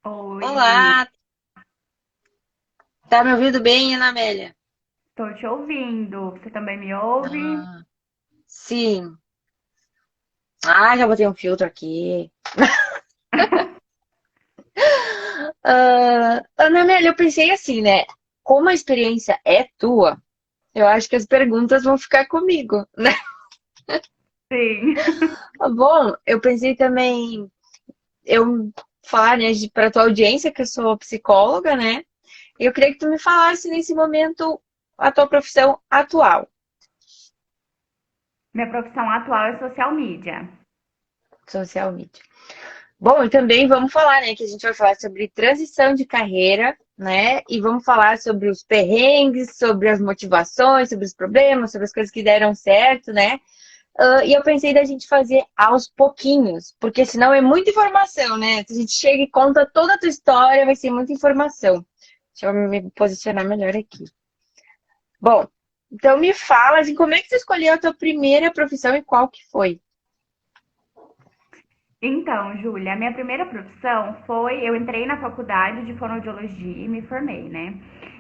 Oi, Olá, tá me ouvindo bem, Ana Amélia? tô te ouvindo. Você também me ouve? Ah, sim. Já botei um filtro aqui. Ana Amélia, eu pensei assim, né? Como a experiência é tua, eu acho que as perguntas vão ficar comigo, né? Sim. Bom, eu pensei também, eu falar, né, para tua audiência que eu sou psicóloga, né? E eu queria que tu me falasse nesse momento a tua profissão atual, Minha profissão atual é social media. social media. Bom, e também vamos falar, né, que a gente vai falar sobre transição de carreira, né? E vamos falar sobre os perrengues, sobre as motivações, sobre os problemas, sobre as coisas que deram certo, né? E eu pensei da gente fazer aos pouquinhos, porque senão é muita informação, né? Se a gente chega e conta toda a tua história, vai ser muita informação. Deixa eu me posicionar melhor aqui. Bom, então me fala, assim, como é que você escolheu a tua primeira profissão e qual que foi? Então, Júlia, a minha primeira profissão foi, eu entrei na faculdade de fonoaudiologia e me formei, né?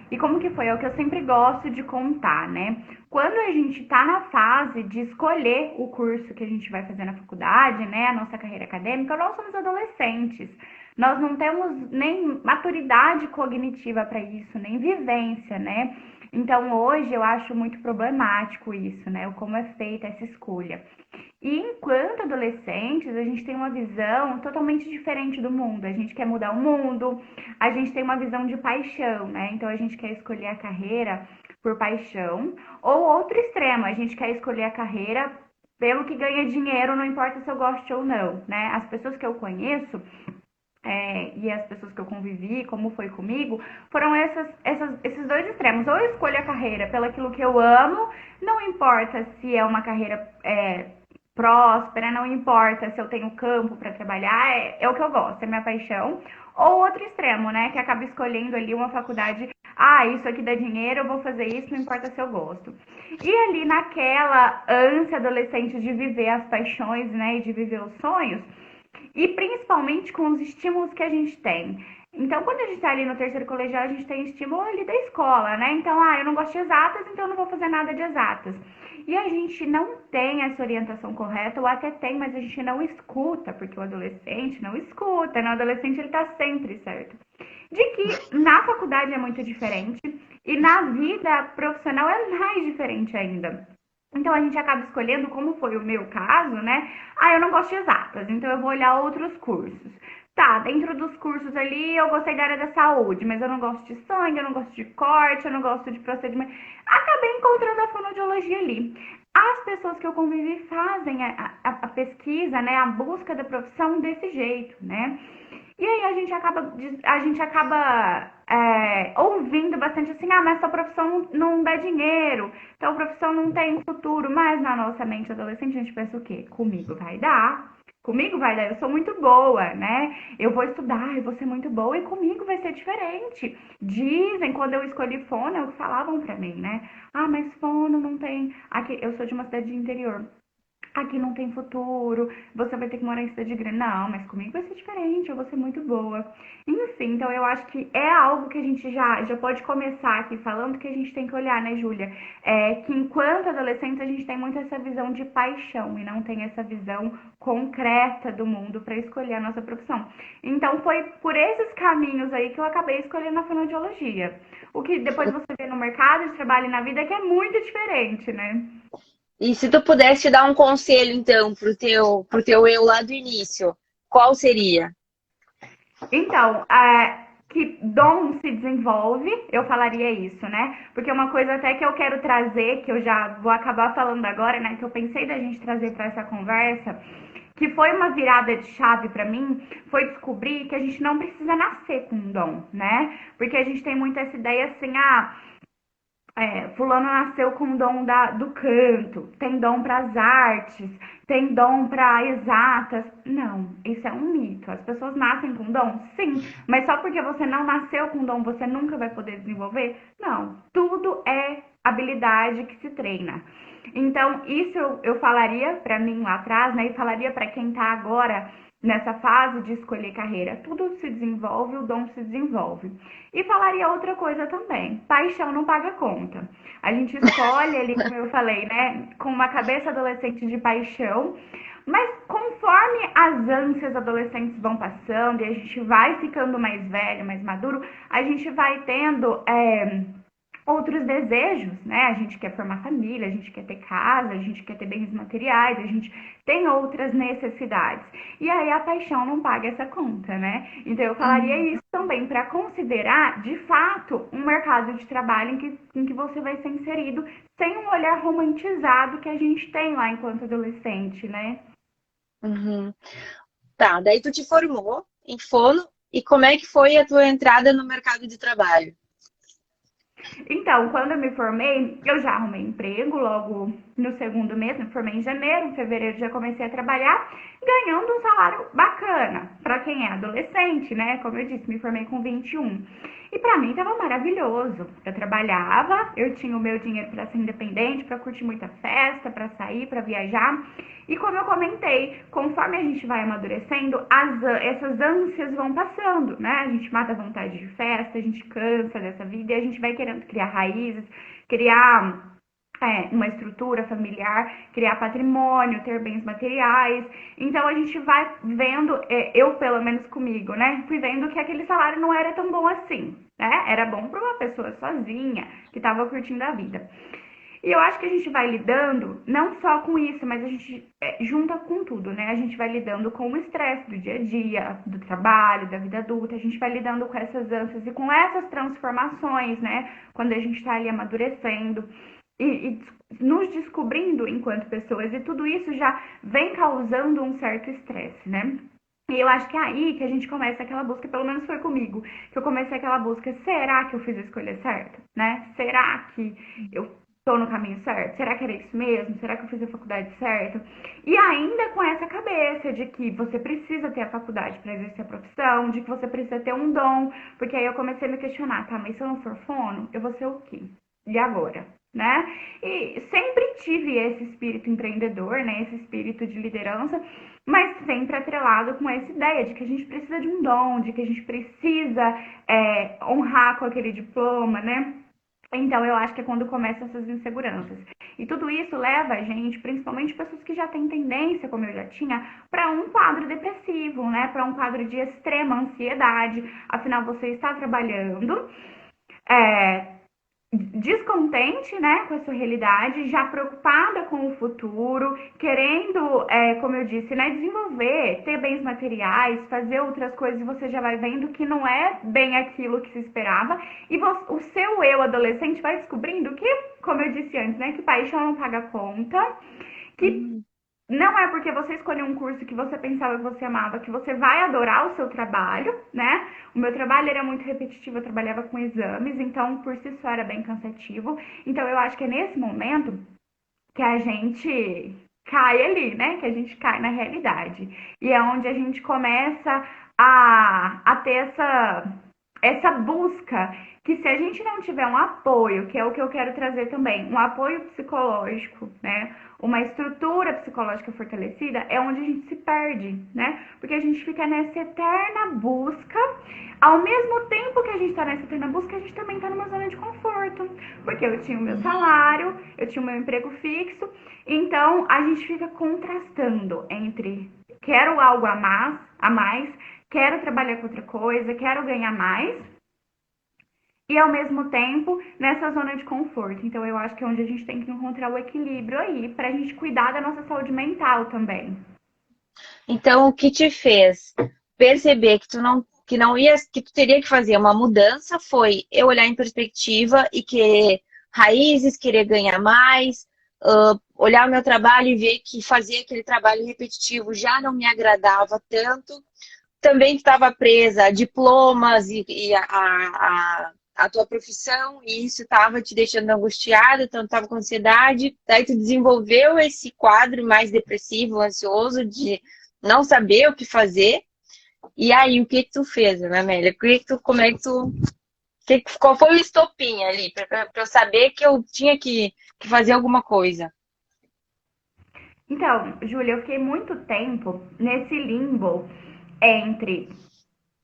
E como que foi? É o que eu sempre gosto de contar, né? Quando a gente tá na fase de escolher o curso que a gente vai fazer na faculdade, né, a nossa carreira acadêmica, nós somos adolescentes. Nós não temos nem maturidade cognitiva para isso, nem vivência, né? Então, hoje eu acho muito problemático isso, né? O como é feita essa escolha. E enquanto adolescentes, a gente tem uma visão totalmente diferente do mundo. A gente quer mudar o mundo, a gente tem uma visão de paixão, né? Então a gente quer escolher a carreira por paixão, ou outro extremo, a gente quer escolher a carreira pelo que ganha dinheiro, não importa se eu gosto ou não, né? As pessoas que eu conheço e as pessoas que eu convivi, como foi comigo, foram esses dois extremos. Ou eu escolho a carreira pelo aquilo que eu amo, não importa se é uma carreira próspera, não importa se eu tenho campo para trabalhar, é o que eu gosto, é minha paixão. Ou outro extremo, né, que acaba escolhendo ali uma faculdade, isso aqui dá dinheiro, eu vou fazer isso, não importa se eu gosto. E ali naquela ânsia adolescente de viver as paixões, né, e de viver os sonhos, e principalmente com os estímulos que a gente tem. Então, quando a gente está ali no terceiro colegial, a gente tem estímulo ali da escola, né? Então, eu não gosto de exatas, então eu não vou fazer nada de exatas. E a gente não tem essa orientação correta, ou até tem, mas a gente não escuta, porque o adolescente não escuta, né? O adolescente ele tá sempre certo. De que na faculdade é muito diferente e na vida profissional é mais diferente ainda. Então a gente acaba escolhendo, como foi o meu caso, né? Eu não gosto de exatas, então eu vou olhar outros cursos. Tá, dentro dos cursos ali eu gostei da área da saúde, mas eu não gosto de sangue, eu não gosto de corte, eu não gosto de procedimento. Acabei encontrando a fonoaudiologia ali. As pessoas que eu convivi fazem a pesquisa, né, a busca da profissão desse jeito, né? E aí a gente acaba ouvindo bastante assim, mas sua profissão não dá dinheiro, então a profissão não tem futuro, mas na nossa mente adolescente a gente pensa o quê? Comigo vai dar, eu sou muito boa, né? Eu vou estudar, eu vou ser muito boa e comigo vai ser diferente. Dizem, quando eu escolhi fono, é o que falavam pra mim, né? Mas fono não tem. Aqui, eu sou de uma cidade de interior. Aqui não tem futuro, você vai ter que morar em cidade grande. Não, mas comigo vai ser diferente, eu vou ser muito boa. Enfim, então eu acho que é algo que a gente já pode começar aqui falando que a gente tem que olhar, né, Júlia? Que enquanto adolescente a gente tem muito essa visão de paixão e não tem essa visão concreta do mundo para escolher a nossa profissão. Então foi por esses caminhos aí que eu acabei escolhendo a fonoaudiologia. O que depois você vê no mercado de trabalho e na vida é que é muito diferente, né? E se tu pudesse dar um conselho, então, pro teu eu lá do início, qual seria? Então, que dom se desenvolve, eu falaria isso, né? Porque uma coisa até que eu quero trazer, que eu já vou acabar falando agora, né? Que eu pensei da gente trazer para essa conversa, que foi uma virada de chave para mim, foi descobrir que a gente não precisa nascer com um dom, né? Porque a gente tem muito essa ideia assim, fulano nasceu com o dom do canto, tem dom para as artes, tem dom para exatas. Não, isso é um mito. As pessoas nascem com dom? Sim, mas só porque você não nasceu com dom, você nunca vai poder desenvolver? Não, tudo é habilidade que se treina. Então, isso eu falaria para mim lá atrás, né? E falaria para quem tá agora nessa fase de escolher carreira. Tudo se desenvolve, o dom se desenvolve. E falaria outra coisa também: paixão não paga conta. A gente escolhe ali, como eu falei, né, com uma cabeça adolescente de paixão, mas conforme as ânsias adolescentes vão passando e a gente vai ficando mais velho, mais maduro, a gente vai tendo outros desejos, né? A gente quer formar família, a gente quer ter casa, a gente quer ter bens materiais, a gente tem outras necessidades. E aí a paixão não paga essa conta, né? Então eu falaria isso também para considerar, de fato, um mercado de trabalho em que você vai ser inserido sem um olhar romantizado que a gente tem lá enquanto adolescente, né? Uhum. Tá, daí tu te formou em fono e como é que foi a tua entrada no mercado de trabalho? Então, quando eu me formei, eu já arrumei emprego logo no segundo mês, me formei em janeiro, em fevereiro já comecei a trabalhar, ganhando um salário bacana, para quem é adolescente, né? Como eu disse, me formei com 21. E para mim tava maravilhoso. Eu trabalhava, eu tinha o meu dinheiro para ser independente, para curtir muita festa, para sair, para viajar. E como eu comentei, conforme a gente vai amadurecendo, essas ânsias vão passando, né? A gente mata a vontade de festa, a gente cansa dessa vida e a gente vai querendo criar raízes, criar uma estrutura familiar, criar patrimônio, ter bens materiais. Então a gente vai vendo, eu pelo menos comigo, né? Fui vendo que aquele salário não era tão bom assim, né? Era bom para uma pessoa sozinha que estava curtindo a vida. E eu acho que a gente vai lidando não só com isso, mas a gente junta com tudo, né? A gente vai lidando com o estresse do dia a dia, do trabalho, da vida adulta, a gente vai lidando com essas ânsias e com essas transformações, né? Quando a gente está ali amadurecendo e nos descobrindo enquanto pessoas, e tudo isso já vem causando um certo estresse, né? E eu acho que é aí que a gente começa aquela busca, pelo menos foi comigo, que eu comecei aquela busca: será que eu fiz a escolha certa, né? Será que eu tô no caminho certo? Será que era isso mesmo? Será que eu fiz a faculdade certa? E ainda com essa cabeça de que você precisa ter a faculdade para exercer a profissão, de que você precisa ter um dom, porque aí eu comecei a me questionar: tá, mas se eu não for fono, eu vou ser o quê? E agora? Né? E sempre tive esse espírito empreendedor, né? Esse espírito de liderança, mas sempre atrelado com essa ideia de que a gente precisa de um dom, de que a gente precisa honrar com aquele diploma, né? Então eu acho que é quando começam essas inseguranças. E tudo isso leva a gente, principalmente pessoas que já têm tendência, como eu já tinha, para um quadro depressivo, né? Para um quadro de extrema ansiedade. Afinal, você está trabalhando, é, descontente, né, com a sua realidade, já preocupada com o futuro, querendo, como eu disse, né, desenvolver, ter bens materiais, fazer outras coisas, e você já vai vendo que não é bem aquilo que se esperava, e o seu eu adolescente vai descobrindo que, como eu disse antes, né, que paixão não paga conta, que não é porque você escolheu um curso que você pensava que você amava que você vai adorar o seu trabalho, né? O meu trabalho era muito repetitivo, eu trabalhava com exames, então por si só era bem cansativo. Então eu acho que é nesse momento que a gente cai ali, né? Que a gente cai na realidade. E é onde a gente começa a ter essa busca, que se a gente não tiver um apoio, que é o que eu quero trazer também, um apoio psicológico, né? Uma estrutura psicológica fortalecida, é onde a gente se perde, né? Porque a gente fica nessa eterna busca, ao mesmo tempo que a gente tá nessa eterna busca, a gente também tá numa zona de conforto, porque eu tinha o meu salário, eu tinha o meu emprego fixo, então a gente fica contrastando entre quero algo a mais, quero trabalhar com outra coisa, quero ganhar mais, e ao mesmo tempo nessa zona de conforto. Então eu acho que é onde a gente tem que encontrar o equilíbrio aí, pra gente cuidar da nossa saúde mental também. Então, o que te fez perceber que tu teria que fazer uma mudança foi eu olhar em perspectiva e querer raízes, querer ganhar mais, olhar o meu trabalho e ver que fazer aquele trabalho repetitivo já não me agradava tanto. Também estava presa a diplomas e a tua profissão, e isso estava te deixando angustiada, então estava com ansiedade. Daí tu desenvolveu esse quadro mais depressivo, ansioso, de não saber o que fazer. E aí, o que que tu fez, Ana Amélia? Como é que tu... qual foi o estopim ali, para eu saber que eu tinha que fazer alguma coisa? Então, Júlia, eu fiquei muito tempo nesse limbo entre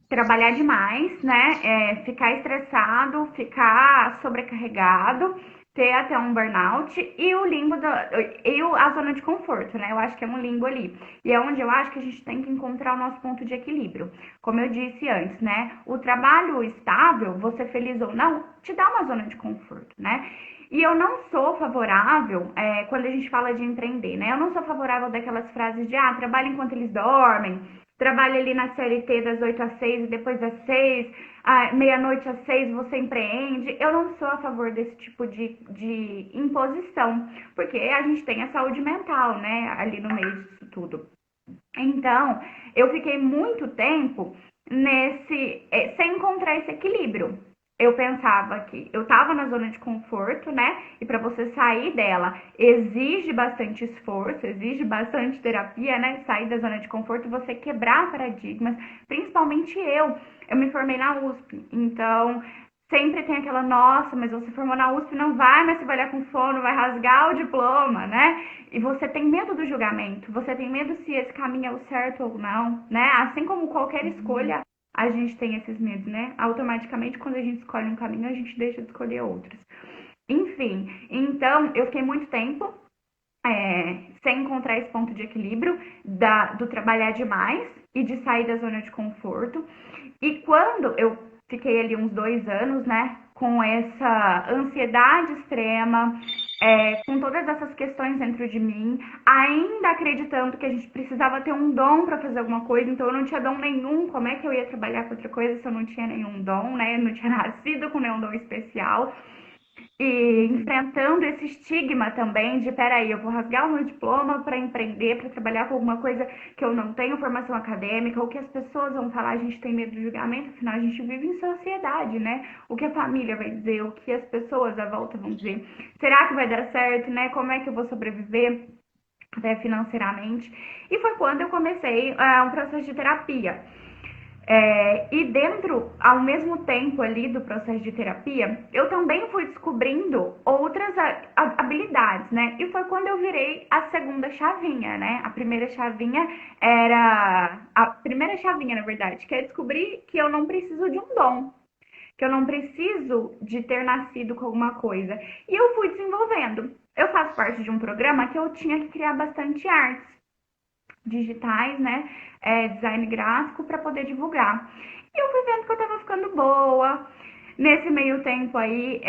trabalhar demais, né? Ficar estressado, ficar sobrecarregado, ter até um burnout e o limbo a zona de conforto, né? Eu acho que é um limbo ali. E é onde eu acho que a gente tem que encontrar o nosso ponto de equilíbrio. Como eu disse antes, né? O trabalho estável, você feliz ou não, te dá uma zona de conforto, né? E eu não sou favorável, quando a gente fala de empreender, né? Eu não sou favorável daquelas frases de, trabalha enquanto eles dormem, trabalha ali na CLT das 8 às 6 e depois das 6, meia-noite às 6 você empreende. Eu não sou a favor desse tipo de imposição, porque a gente tem a saúde mental, né, ali no meio disso tudo. Então, eu fiquei muito tempo sem encontrar esse equilíbrio. Eu pensava que eu estava na zona de conforto, né? E para você sair dela exige bastante esforço, exige bastante terapia, né? Sair da zona de conforto, você quebrar paradigmas. Principalmente eu me formei na USP, então sempre tem aquela, nossa, mas você formou na USP, não vai mais trabalhar com fono, vai rasgar o diploma, né? E você tem medo do julgamento, você tem medo se esse caminho é o certo ou não, né? Assim como qualquer escolha, a gente tem esses medos, né? Automaticamente, quando a gente escolhe um caminho, a gente deixa de escolher outros. Enfim, então eu fiquei muito tempo sem encontrar esse ponto de equilíbrio do trabalhar demais e de sair da zona de conforto. E quando eu fiquei ali uns 2 anos, né, com essa ansiedade extrema, com todas essas questões dentro de mim, ainda acreditando que a gente precisava ter um dom para fazer alguma coisa, então eu não tinha dom nenhum, como é que eu ia trabalhar com outra coisa se eu não tinha nenhum dom, né, eu não tinha nascido com nenhum dom especial. E enfrentando esse estigma também de, peraí, eu vou rasgar o meu diploma para empreender, para trabalhar com alguma coisa que eu não tenho formação acadêmica, o que as pessoas vão falar, a gente tem medo do julgamento, afinal a gente vive em sociedade, né? O que a família vai dizer, o que as pessoas à volta vão dizer. Será que vai dar certo, né? Como é que eu vou sobreviver até financeiramente? E foi quando eu comecei um processo de terapia. E dentro, ao mesmo tempo ali do processo de terapia, eu também fui descobrindo outras habilidades, né? E foi quando eu virei a segunda chavinha, né? A primeira chavinha era... A primeira chavinha, na verdade, que é descobrir que eu não preciso de um dom, que eu não preciso de ter nascido com alguma coisa. E eu fui desenvolvendo. Eu faço parte de um programa que eu tinha que criar bastante artes digitais, né? Design gráfico para poder divulgar. E eu fui vendo que eu tava ficando boa. Nesse meio tempo aí,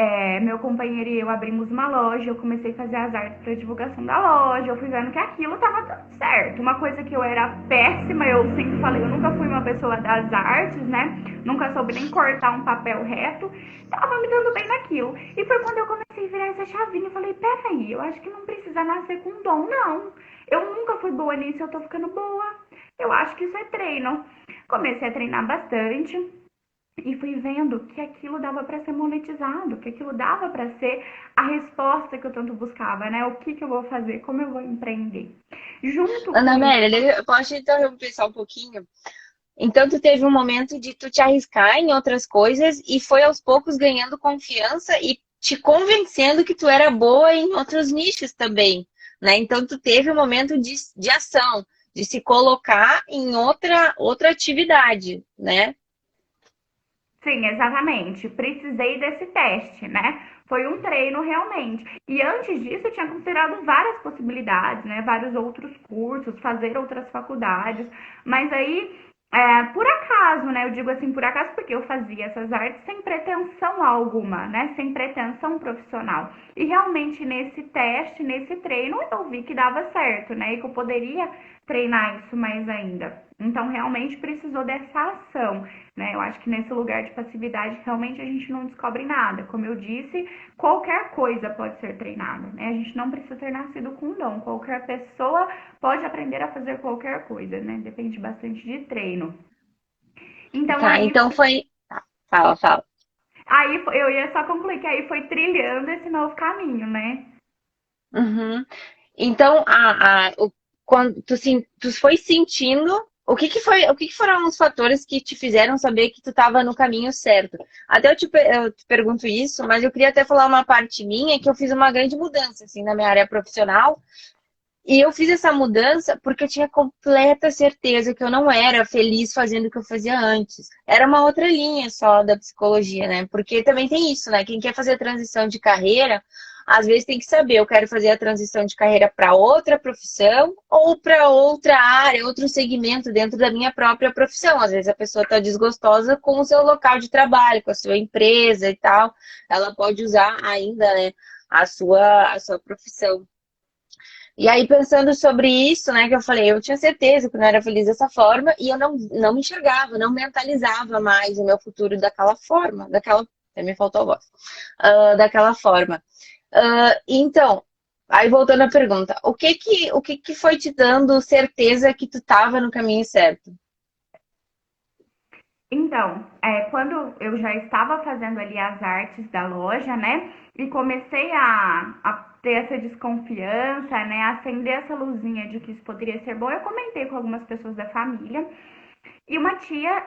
meu companheiro e eu abrimos uma loja, eu comecei a fazer as artes para divulgação da loja, eu fui vendo que aquilo tava dando certo. Uma coisa que eu era péssima, eu sempre falei, eu nunca fui uma pessoa das artes, né? Nunca soube nem cortar um papel reto, tava me dando bem naquilo. E foi quando eu comecei a virar essa chavinha, eu falei, peraí, eu acho que não precisa nascer com dom, não. Eu nunca fui boa nisso, eu tô ficando boa. Eu acho que isso é treino. Comecei a treinar bastante e fui vendo que aquilo dava para ser monetizado, que aquilo dava para ser a resposta que eu tanto buscava, né? O que eu vou fazer, como eu vou empreender. Junto Ana com isso, Amélia, eu posso interromper só um pouquinho? Então, tu teve um momento de tu te arriscar em outras coisas e foi aos poucos ganhando confiança e te convencendo que tu era boa em outros nichos também, né? Então, tu teve um momento de ação, de se colocar em outra atividade, né? sim, exatamente. Precisei desse teste, né? Foi um treino realmente. E antes disso, eu tinha considerado várias possibilidades, né? Vários outros cursos, fazer outras faculdades. Mas aí, por acaso, né? Eu digo assim, por acaso, porque eu fazia essas artes sem pretensão alguma, né? Sem pretensão profissional. E realmente, nesse teste, nesse treino, eu vi que dava certo, né? E que eu poderia treinar isso mais ainda. Então, realmente precisou dessa ação, né? Eu acho que nesse lugar de passividade, realmente a gente não descobre nada. Como eu disse, qualquer coisa pode ser treinada, né? A gente não precisa ter nascido com um dom. Qualquer pessoa pode aprender a fazer qualquer coisa, né? Depende bastante de treino. Então, Tá, então foi. Tá, fala, fala. eu ia só concluir que aí foi trilhando esse novo caminho, né? Uhum. Então, quando tu foi sentindo, o que que foram os fatores que te fizeram saber que tu estava no caminho certo? Até eu te pergunto isso, mas eu queria até falar uma parte minha que eu fiz uma grande mudança assim na minha área profissional. E eu fiz essa mudança porque eu tinha completa certeza que eu não era feliz fazendo o que eu fazia antes. Era uma outra linha só da psicologia, né? Porque também tem isso, né? Quem quer fazer a transição de carreira, às vezes tem que saber, eu quero fazer a transição de carreira para outra profissão ou para outra área, outro segmento dentro da minha própria profissão. Às vezes a pessoa está desgostosa com o seu local de trabalho, com a sua empresa e tal. Ela pode usar ainda, né, a sua profissão. E aí, pensando sobre isso, né, que eu falei, eu tinha certeza que eu não era feliz dessa forma e eu não me enxergava, não mentalizava mais o meu futuro daquela forma, daquela. Até me faltou a voz. Daquela forma. Então, aí voltando à pergunta, o que que foi te dando certeza que tu estava no caminho certo? Então, quando eu já estava fazendo ali as artes da loja, né? E comecei a ter essa desconfiança, né? Acender essa luzinha de que isso poderia ser bom, eu comentei com algumas pessoas da família. E uma tia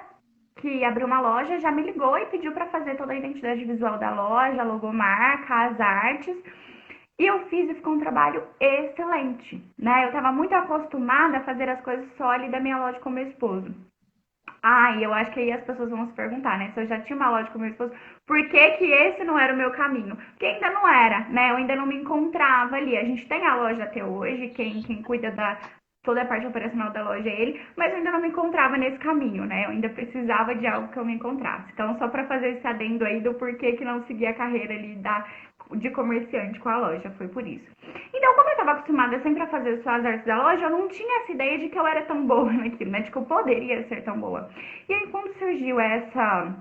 que abriu uma loja já me ligou e pediu para fazer toda a identidade visual da loja, a logomarca, as artes. E eu fiz e ficou um trabalho excelente, né? Eu estava muito acostumada a fazer as coisas só ali da minha loja com meu esposo. Ah, e eu acho que aí as pessoas vão se perguntar, né? Se eu já tinha uma loja com meu esposo, por que que esse não era o meu caminho? Porque ainda não era, né? Eu ainda não me encontrava ali. A gente tem a loja até hoje, quem cuida da toda a parte operacional da loja é ele, mas eu ainda não me encontrava nesse caminho, né? Eu ainda precisava de algo que eu me encontrasse. Então, só para fazer esse adendo aí do porquê que não segui a carreira ali de comerciante com a loja, foi por isso. Então, como eu estava acostumada sempre a fazer só as artes da loja, eu não tinha essa ideia de que eu era tão boa naquilo, né? De que eu poderia ser tão boa. E aí, quando surgiu essa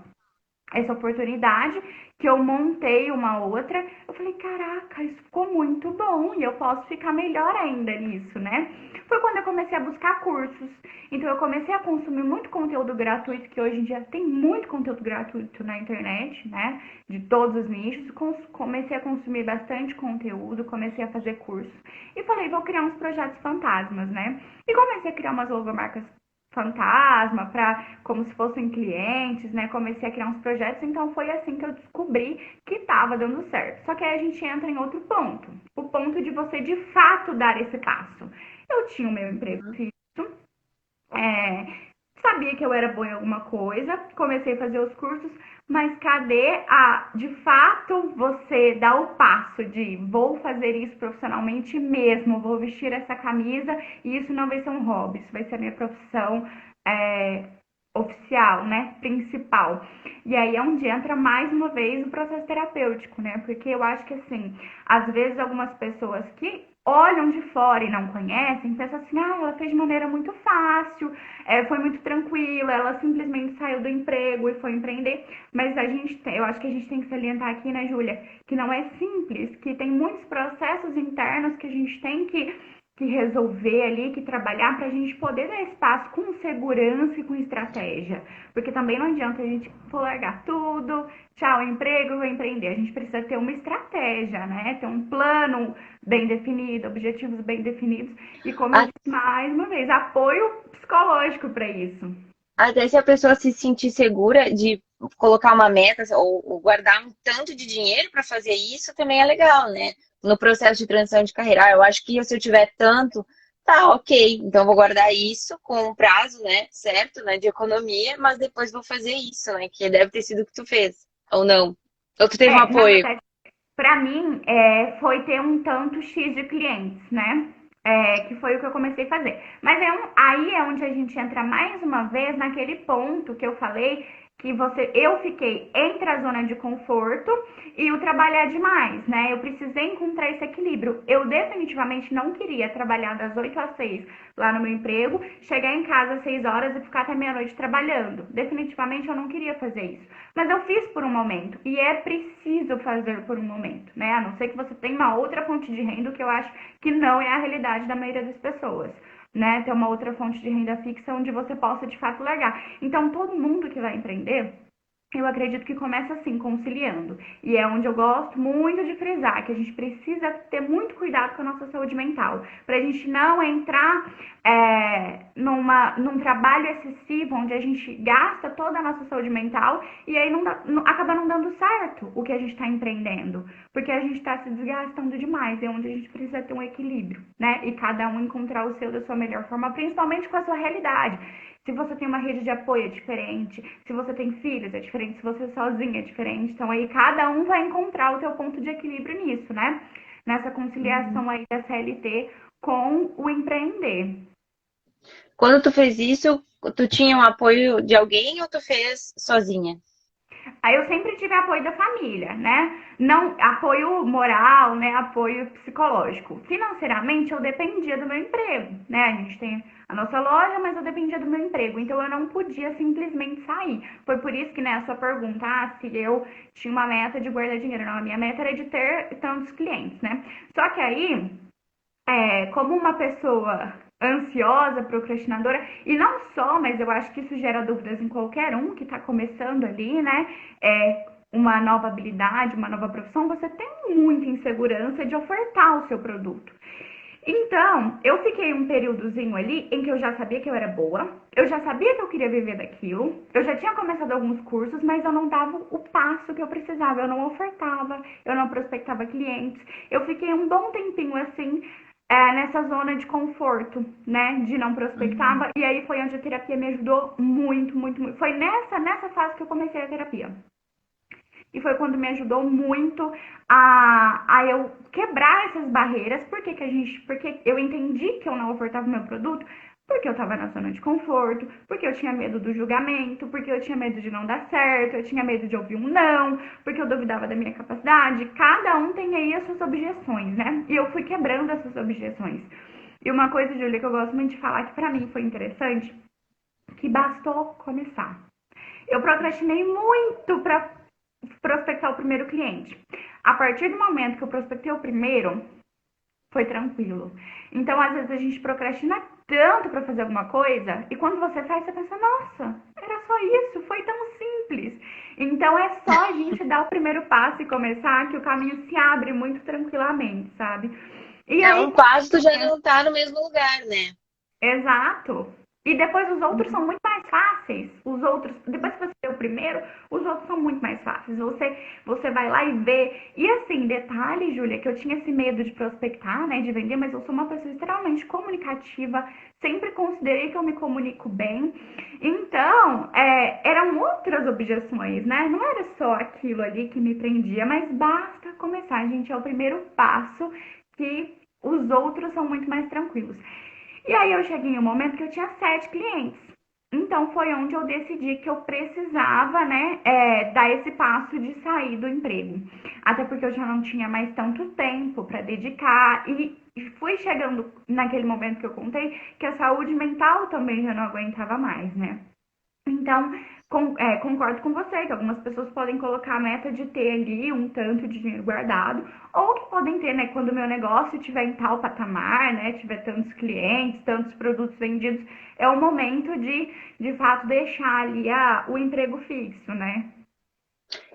oportunidade, que eu montei uma outra, eu falei, caraca, isso ficou muito bom e eu posso ficar melhor ainda nisso, né? Foi quando eu comecei a buscar cursos. Então eu comecei a consumir muito conteúdo gratuito, que hoje em dia tem muito conteúdo gratuito na internet, né? De todos os nichos. Comecei a consumir bastante conteúdo, comecei a fazer cursos. E falei, vou criar uns projetos fantasmas, né? E comecei a criar umas logomarcas fantasma, para como se fossem clientes, né? Comecei a criar uns projetos, então foi assim que eu descobri que estava dando certo. Só que aí a gente entra em outro ponto, o ponto de você de fato dar esse passo. Eu tinha o meu emprego fixo, é, sabia que eu era boa em alguma coisa, comecei a fazer os cursos, mas cadê de fato, você dar o passo de vou fazer isso profissionalmente mesmo, vou vestir essa camisa e isso não vai ser um hobby, isso vai ser a minha profissão é, oficial, né, principal. E aí é onde entra mais uma vez o processo terapêutico, né, porque eu acho que assim, às vezes algumas pessoas que olham de fora e não conhecem, pensam assim, ah, ela fez de maneira muito fácil, foi muito tranquila, ela simplesmente saiu do emprego e foi empreender. Mas eu acho que a gente tem que salientar aqui, né, Júlia, que não é simples, que tem muitos processos internos que a gente tem que resolver ali, que trabalhar para a gente poder dar espaço com segurança e com estratégia. Porque também não adianta a gente for largar tudo, tchau, emprego, vou empreender. A gente precisa ter uma estratégia, né? Ter um plano bem definido, objetivos bem definidos. E como eu disse mais uma vez, apoio psicológico para isso. Até se a pessoa se sentir segura de colocar uma meta ou guardar um tanto de dinheiro para fazer isso, também é legal, né? No processo de transição de carreira. Ah, eu acho que se eu tiver tanto, tá, ok. Então eu vou guardar isso com um prazo, né? Certo, né? De economia, mas depois vou fazer isso, né? Que deve ter sido o que tu fez. Ou não? Ou tu teve um Na apoio? verdade, para mim, foi ter um tanto X de clientes, né? Que foi o que eu comecei a fazer. Mas aí é onde a gente entra mais uma vez naquele ponto que eu falei que eu fiquei entre a zona de conforto e o trabalhar demais, né? Eu precisei encontrar esse equilíbrio. Eu definitivamente não queria trabalhar das 8 às 6 lá no meu emprego, chegar em casa às 6 horas e ficar até meia-noite trabalhando. Definitivamente eu não queria fazer isso. Mas eu fiz por um momento e é preciso fazer por um momento, né? A não ser que você tenha uma outra fonte de renda, que eu acho que não é a realidade da maioria das pessoas, né? Ter uma outra fonte de renda fixa onde você possa de fato largar. Então, todo mundo que vai empreender Eu acredito que começa assim, conciliando. E é onde eu gosto muito de frisar que a gente precisa ter muito cuidado com a nossa saúde mental. Pra gente não entrar num trabalho excessivo, onde a gente gasta toda a nossa saúde mental e aí acaba não dando certo o que a gente está empreendendo. Porque a gente está se desgastando demais. É onde a gente precisa ter um equilíbrio, né? E cada um encontrar o seu da sua melhor forma, principalmente com a sua realidade. Se você tem uma rede de apoio, é diferente. Se você tem filhos, é diferente. Se você é sozinha, é diferente. Então, aí cada um vai encontrar o seu ponto de equilíbrio nisso, né? Nessa conciliação aí da CLT com o empreender. Quando tu fez isso, tu tinha um apoio de alguém ou tu fez sozinha? Aí eu sempre tive apoio da família, né? Não apoio moral, né? Apoio psicológico. Financeiramente eu dependia do meu emprego, né? A gente tem a nossa loja, mas eu dependia do meu emprego, então eu não podia simplesmente sair. Foi por isso que, né, a sua pergunta, se eu tinha uma meta de guardar dinheiro. Não, a minha meta era de ter tantos clientes, né? Só que aí como uma pessoa ansiosa, procrastinadora, e não só, mas eu acho que isso gera dúvidas em qualquer um que está começando ali, né? Uma nova habilidade, uma nova profissão, você tem muita insegurança de ofertar o seu produto. Então, eu fiquei um períodozinho ali em que eu já sabia que eu era boa, eu já sabia que eu queria viver daquilo, eu já tinha começado alguns cursos, mas eu não dava o passo que eu precisava, eu não ofertava, eu não prospectava clientes. Eu fiquei um bom tempinho assim, nessa zona de conforto, né, de não prospectava, e aí foi onde a terapia me ajudou muito, muito, muito. Foi nessa fase que eu comecei a terapia. E foi quando me ajudou muito a eu quebrar essas barreiras. Porque eu entendi que eu não ofertava meu produto, porque eu estava na zona de conforto, porque eu tinha medo do julgamento, porque eu tinha medo de não dar certo, eu tinha medo de ouvir um não, porque eu duvidava da minha capacidade. Cada um tem aí as suas objeções, né? E eu fui quebrando essas objeções. E uma coisa, Júlia, que eu gosto muito de falar, que pra mim foi interessante, que bastou começar. Eu procrastinei muito para prospectar o primeiro cliente. A partir do momento que eu prospectei o primeiro, foi tranquilo. Então, às vezes, a gente procrastina tanto para fazer alguma coisa, e quando você faz, você pensa, nossa, era só isso, foi tão simples. Então, é só a gente dar o primeiro passo e começar, que o caminho se abre muito tranquilamente, sabe? E É aí, um passo, tu já não tá no mesmo lugar, né? exato. E depois os outros são muito mais fáceis. Os outros, depois que você vê o primeiro, os outros são muito mais fáceis. Você vai lá e vê. E assim, detalhe, Júlia, que eu tinha esse medo de prospectar, né, de vender, mas eu sou uma pessoa extremamente comunicativa. Sempre considerei que eu me comunico bem. Então, eram outras objeções, né? Não era só aquilo ali que me prendia, mas basta começar, gente. É o primeiro passo que os outros são muito mais tranquilos. E aí eu cheguei em um momento que eu tinha 7 clientes. Então foi onde eu decidi que eu precisava, né, dar esse passo de sair do emprego. Até porque eu já não tinha mais tanto tempo para dedicar e fui chegando naquele momento que eu contei que a saúde mental também já não aguentava mais, né? Então, concordo com você que algumas pessoas podem colocar a meta de ter ali um tanto de dinheiro guardado, ou que podem ter, né, quando o meu negócio estiver em tal patamar, né, tiver tantos clientes, tantos produtos vendidos, é o momento de fato, deixar ali o emprego fixo, né?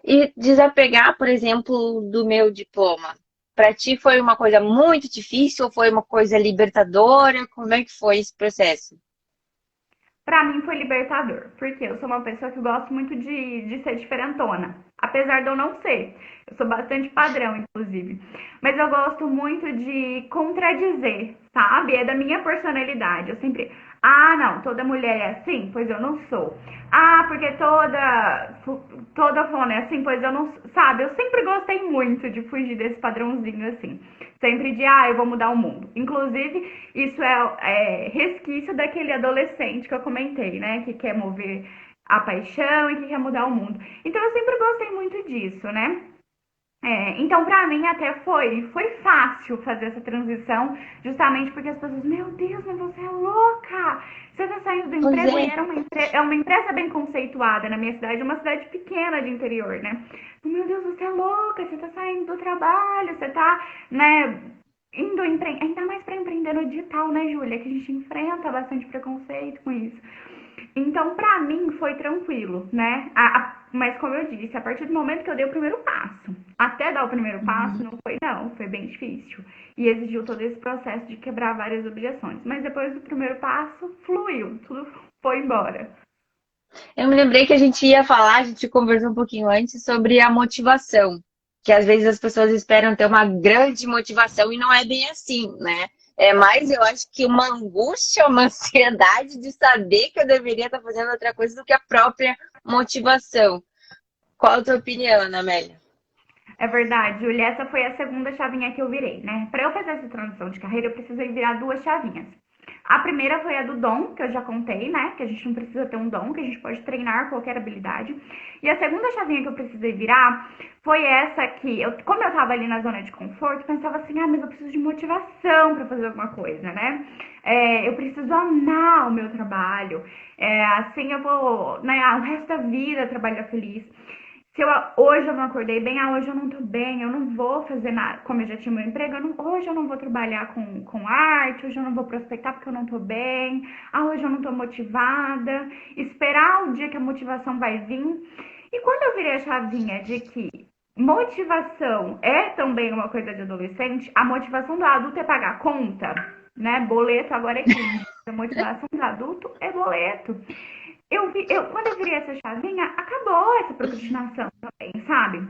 E desapegar, por exemplo, do meu diploma. Para ti foi uma coisa muito difícil ou foi uma coisa libertadora? Como é que foi esse processo? Pra mim foi libertador, porque eu sou uma pessoa que gosto muito de ser diferentona. Apesar de eu não ser. Eu sou bastante padrão, inclusive. Mas eu gosto muito de contradizer, sabe? É da minha personalidade. Eu sempre. Ah, não, toda mulher é assim? Pois eu não sou. Ah, porque toda fulana é assim? Pois eu não. Sabe? Eu sempre gostei muito de fugir desse padrãozinho assim. Sempre de, eu vou mudar o mundo. Inclusive, isso é resquício daquele adolescente que eu comentei, né? Que quer mover a paixão e que quer mudar o mundo. Então, eu sempre gostei muito disso, né? Então, pra mim, até foi fácil fazer essa transição, justamente porque as pessoas, meu Deus, mas você é louca! Você tá saindo do Pois emprego é. e é uma empresa bem conceituada na minha cidade, uma cidade pequena de interior, né? Meu Deus, você é louca, você tá saindo do trabalho, você tá, né, indo empreender, ainda mais pra empreender no digital, né, Júlia? Que a gente enfrenta bastante preconceito com isso. Então, pra mim, foi tranquilo, né? Mas, como eu disse, a partir do momento que eu dei o primeiro passo, até dar o primeiro passo, Uhum. não foi, não, foi bem difícil. E exigiu todo esse processo de quebrar várias objeções. Mas depois do primeiro passo, fluiu, tudo foi embora. Eu me lembrei que a gente ia falar, a gente conversou um pouquinho antes sobre a motivação, que às vezes as pessoas esperam ter uma grande motivação e não é bem assim, né? É mais, eu acho que uma angústia, uma ansiedade de saber que eu deveria estar fazendo outra coisa do que a própria motivação. Qual a tua opinião, Ana Amélia? É verdade, Julia, essa foi a segunda chavinha que eu virei, né? Para eu fazer essa transição de carreira, eu precisei virar duas chavinhas. A primeira foi a do dom, que eu já contei, né? Que a gente não precisa ter um dom, que a gente pode treinar qualquer habilidade. E a segunda chavinha que eu precisei virar foi essa que, como eu tava ali na zona de conforto, pensava assim, ah, mas eu preciso de motivação para fazer alguma coisa, né? Eu preciso amar o meu trabalho. Assim eu vou, né, o resto da vida trabalhar feliz. Se eu, hoje eu não acordei bem, hoje eu não tô bem, eu não vou fazer nada, como eu já tinha meu emprego, hoje eu não vou trabalhar com arte, hoje eu não vou prospectar porque eu não tô bem, hoje eu não tô motivada, esperar o dia que a motivação vai vir. E quando eu virei a chavinha de que motivação é também uma coisa de adolescente, a motivação do adulto é pagar conta, né? Boleto agora é crime. A motivação do adulto é boleto. Quando eu virei essa chavinha, acabou essa procrastinação também, sabe?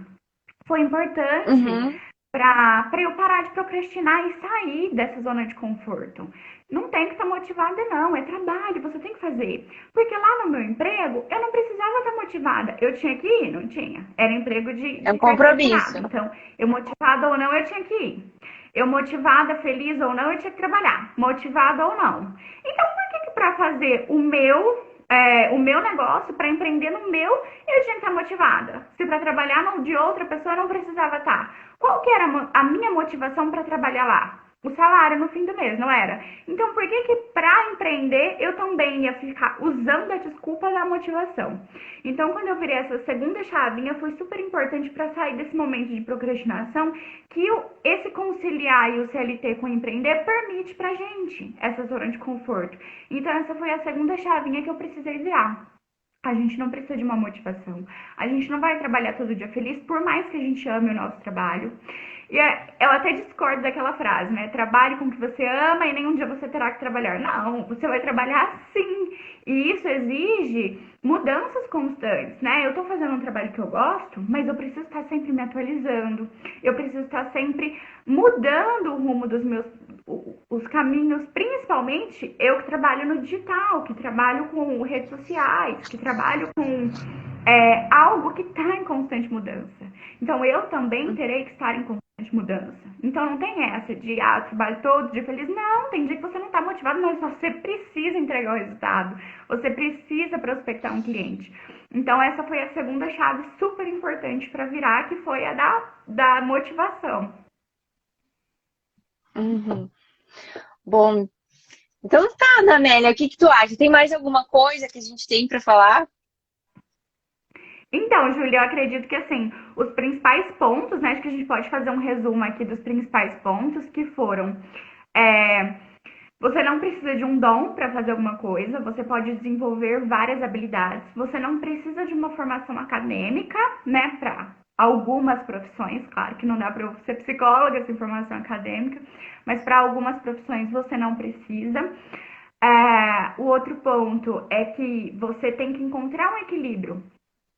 Foi importante Uhum. para eu parar de procrastinar e sair dessa zona de conforto. Não tem que estar motivada, não. É trabalho, você tem que fazer. Porque lá no meu emprego, eu não precisava estar motivada. Eu tinha que ir? Não tinha. Era emprego É um de carteira assinada. compromisso. Então, eu motivada ou não, eu tinha que ir. Eu motivada, feliz ou não, eu tinha que trabalhar. Motivada ou não. Então, por que para fazer o meu negócio, para empreender no meu, eu tinha que estar motivada? Se para trabalhar no de outra pessoa, eu não precisava estar. Qual que era a minha motivação para trabalhar lá? O salário no fim do mês, não era? Então, por que que para empreender eu também ia ficar usando a desculpa da motivação? Então, quando eu virei essa segunda chavinha, foi super importante para sair desse momento de procrastinação que esse conciliar e o CLT com o empreender permite pra gente essa zona de conforto. Então, essa foi a segunda chavinha que eu precisei virar. A gente não precisa de uma motivação. A gente não vai trabalhar todo dia feliz, por mais que a gente ame o nosso trabalho. E eu até discordo daquela frase, né? Trabalhe com o que você ama e nenhum dia você terá que trabalhar. Não, você vai trabalhar sim. E isso exige mudanças constantes, né? Eu tô fazendo um trabalho que eu gosto, mas eu preciso estar sempre me atualizando. Eu preciso estar sempre mudando o rumo dos meus os caminhos, principalmente eu que trabalho no digital, que trabalho com redes sociais, que trabalho com algo que está em constante mudança. Então eu também terei que estar em constante mudança. Então não tem essa de trabalho todo dia feliz. Não, tem dia que você não está motivado, mas você precisa entregar o resultado. Você precisa prospectar um cliente. Então essa foi a segunda chave super importante para virar, que foi a da motivação. Uhum. Bom, então tá, Ana Amélia, o que que tu acha? Tem mais alguma coisa que a gente tem para falar? Então, Júlia, eu acredito que assim, os principais pontos, né? Acho que a gente pode fazer um resumo aqui dos principais pontos que foram. é, Você não precisa de um dom para fazer alguma coisa, você pode desenvolver várias habilidades. Você não precisa de uma formação acadêmica, né, para algumas profissões, claro que não dá para eu ser psicóloga sem formação acadêmica, mas para algumas profissões você não precisa. O outro ponto é que você tem que encontrar um equilíbrio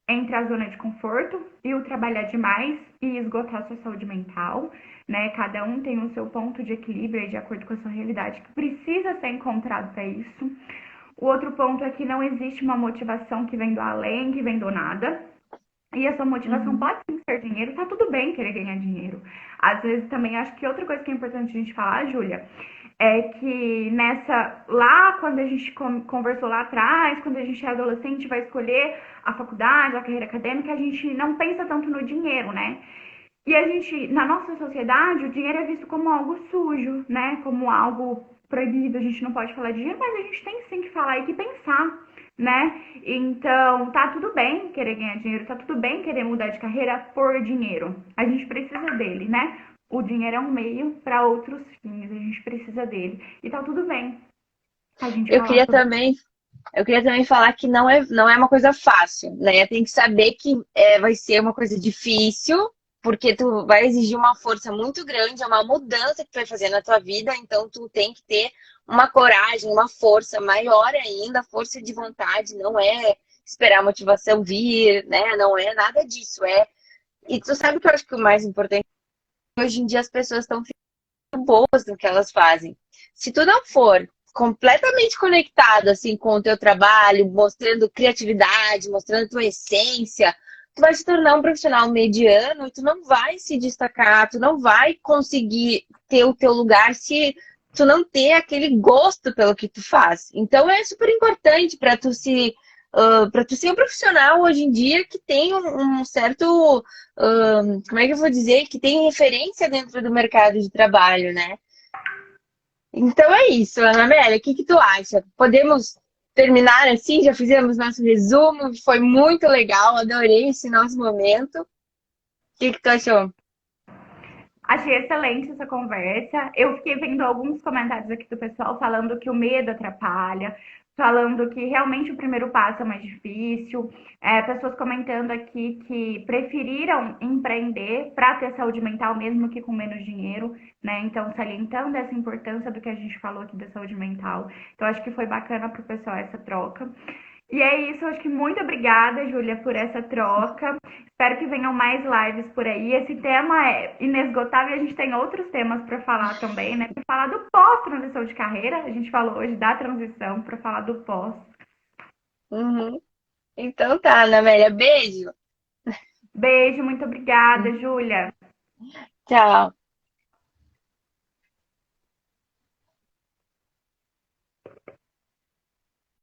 entre a zona de conforto e o trabalhar demais e esgotar sua saúde mental, né? Cada um tem o seu ponto de equilíbrio de acordo com a sua realidade que precisa ser encontrado para isso. O outro ponto é que não existe uma motivação que vem do além, que vem do nada. E a sua motivação Uhum. pode sim ser dinheiro, tá tudo bem querer ganhar dinheiro. Às vezes também acho que outra coisa que é importante a gente falar, Júlia, é que lá quando a gente conversou lá atrás, quando a gente é adolescente, vai escolher a faculdade, a carreira acadêmica, a gente não pensa tanto no dinheiro, né? E a gente, na nossa sociedade, o dinheiro é visto como algo sujo, né? Como algo proibido, a gente não pode falar de dinheiro, mas a gente tem sim que falar e que pensar, né? Então, tá tudo bem querer ganhar dinheiro, tá tudo bem querer mudar de carreira por dinheiro. A gente precisa dele, né? O dinheiro é um meio para outros fins, a gente precisa dele. E tá tudo bem a gente Eu falar queria sobre também, isso. Eu queria também falar que não é uma coisa fácil, né? Tem que saber que vai ser uma coisa difícil, porque tu vai exigir uma força muito grande, é uma mudança que tu vai fazer na tua vida, então tu tem que ter uma coragem, uma força maior ainda, força de vontade, não é esperar a motivação vir, né? Não é nada disso, E tu sabe que eu acho que o mais importante, hoje em dia as pessoas estão boas no que elas fazem. Se tu não for completamente conectado assim com o teu trabalho, mostrando criatividade, mostrando tua essência, tu vai se tornar um profissional mediano e tu não vai se destacar, tu não vai conseguir ter o teu lugar se tu não ter aquele gosto pelo que tu faz. Então é super importante para tu se para tu ser um profissional hoje em dia que tem um certo como é que eu vou dizer? Que tem referência dentro do mercado de trabalho, né? Então é isso, Ana Amélia, o que que tu acha? Podemos terminar assim? Já fizemos nosso resumo, foi muito legal, adorei esse nosso momento. O que que tu achou? Achei excelente essa conversa. Eu fiquei vendo alguns comentários aqui do pessoal falando que o medo atrapalha, falando que realmente o primeiro passo é mais difícil. Pessoas comentando aqui que preferiram empreender para ter saúde mental mesmo que com menos dinheiro, né? Então, salientando essa importância do que a gente falou aqui da saúde mental. Então, acho que foi bacana para o pessoal essa troca. E é isso, acho que muito obrigada, Júlia, por essa troca. Espero que venham mais lives por aí. Esse tema é inesgotável e a gente tem outros temas para falar também, né? Para falar do pós-transição de carreira. A gente falou hoje da transição, para falar do pós. Uhum. Então tá, Ana Amélia, beijo. Beijo, muito obrigada, Júlia. Tchau.